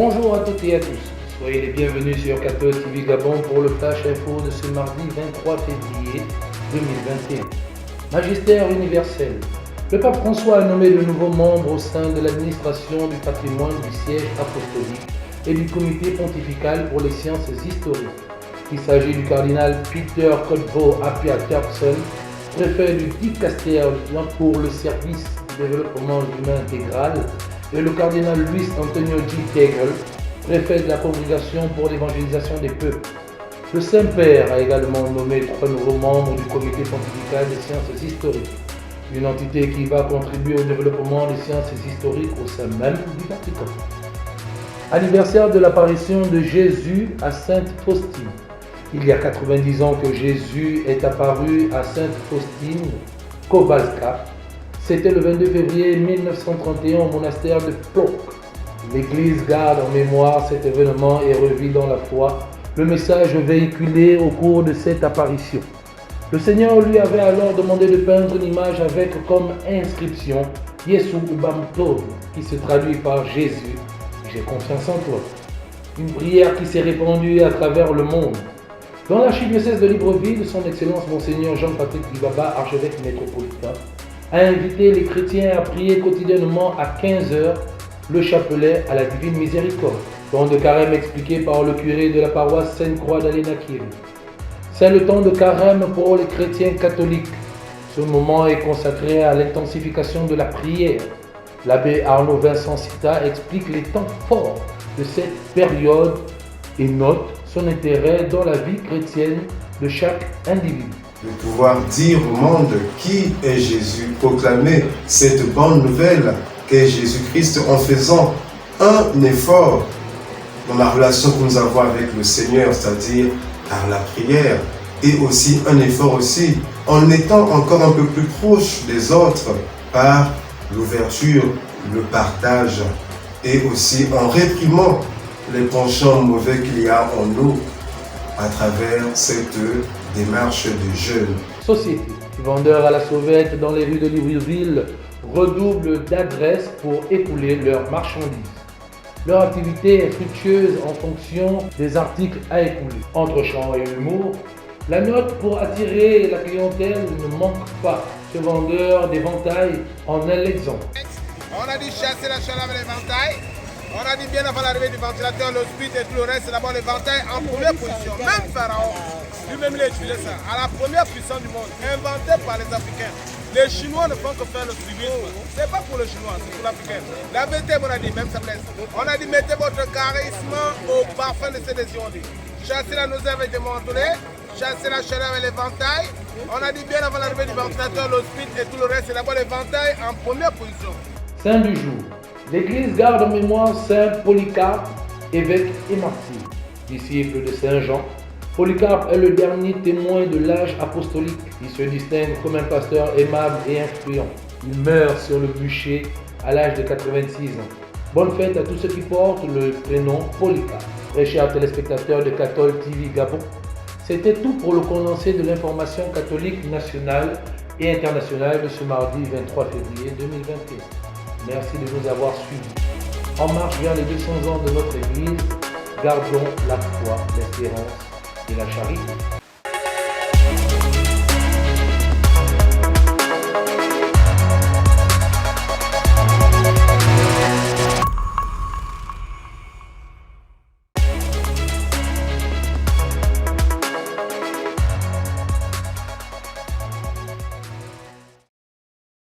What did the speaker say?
Bonjour à toutes et à tous, soyez les bienvenus sur Catholic TV Gabon pour le Flash Info de ce mardi 23 février 2021. Magistère universel. Le pape François a nommé de nouveaux membres au sein de l'administration du patrimoine du siège apostolique et du comité pontifical pour les sciences historiques. Il s'agit du cardinal Peter Codbo Apia Terpsel, préfet du Dicaster pour le service du développement humain intégral, et le cardinal Luis Antonio G. Tegel, préfet de la Congrégation pour l'évangélisation des peuples. Le Saint-Père a également nommé 3 nouveaux membres du comité pontifical des sciences historiques, une entité qui va contribuer au développement des sciences historiques au sein même du Vatican. Anniversaire de l'apparition de Jésus à Sainte Faustine. Il y a 90 ans que Jésus est apparu à Sainte Faustine Kowalska. C'était le 22 février 1931 au monastère de Plock. L'Église garde en mémoire cet événement et revit dans la foi le message véhiculé au cours de cette apparition. Le Seigneur lui avait alors demandé de peindre une image avec comme inscription Yesu Ubamto, qui se traduit par Jésus, j'ai confiance en toi. Une prière qui s'est répandue à travers le monde. Dans l'archidiocèse de Libreville, son Excellence Monseigneur Jean-Patrick Ibaba, archevêque métropolitain, a invité les chrétiens à prier quotidiennement à 15h le chapelet à la Divine Miséricorde, temps de carême expliqué par le curé de la paroisse Sainte-Croix d'Alénaquille. C'est le temps de carême pour les chrétiens catholiques. Ce moment est consacré à l'intensification de la prière. L'abbé Arnaud Vincent Cita explique les temps forts de cette période et note son intérêt dans la vie chrétienne de chaque individu. De pouvoir dire au monde qui est Jésus, proclamer cette bonne nouvelle qu'est Jésus-Christ en faisant un effort dans la relation que nous avons avec le Seigneur, c'est-à-dire par la prière, et aussi un effort aussi en étant encore un peu plus proche des autres par l'ouverture, le partage et aussi en réprimant les penchants mauvais qu'il y a en nous à travers cette démarche de jeûne. Société. Vendeurs à la sauvette dans les rues de Libreville redoublent d'adresses pour écouler leurs marchandises. Leur activité est fructueuse en fonction des articles à écouler. Entre chant et humour, la note pour attirer la clientèle ne manque pas. Ce vendeur d'éventail en est l'exemple. On a dit chasser la chaleur avec l'éventail. On a dit bien avant l'arrivée du ventilateur, le split et tout le reste, c'est d'abord l'éventail en première position. Même Pharaon, lui-même il a utilisé ça. À la première puissance du monde, inventé par les Africains. Les Chinois ne font que faire le suivisme. C'est pas pour le Chinois, c'est pour l'Africain. La vérité, on a dit, même ça blesse. On a dit, mettez votre charisme au parfum de ces décisions. Chassez la nausée avec des mentholets, chassez la chaleur avec l'éventail. On a dit bien avant l'arrivée du ventilateur, le split et tout le reste, c'est d'abord l'éventail en première position. Saint du jour. L'Église garde en mémoire Saint Polycarpe, évêque et martyr, disciple de Saint Jean. Polycarpe est le dernier témoin de l'âge apostolique. Il se distingue comme un pasteur aimable et influent. Il meurt sur le bûcher à l'âge de 86 ans. Bonne fête à tous ceux qui portent le prénom Polycarpe. Très chers téléspectateurs de Catholic TV Gabon, c'était tout pour le condensé de l'information catholique nationale et internationale de ce mardi 23 février 2021. Merci de nous avoir suivis. En marche vers les 200 ans de notre Église, gardons la foi, l'espérance et la charité.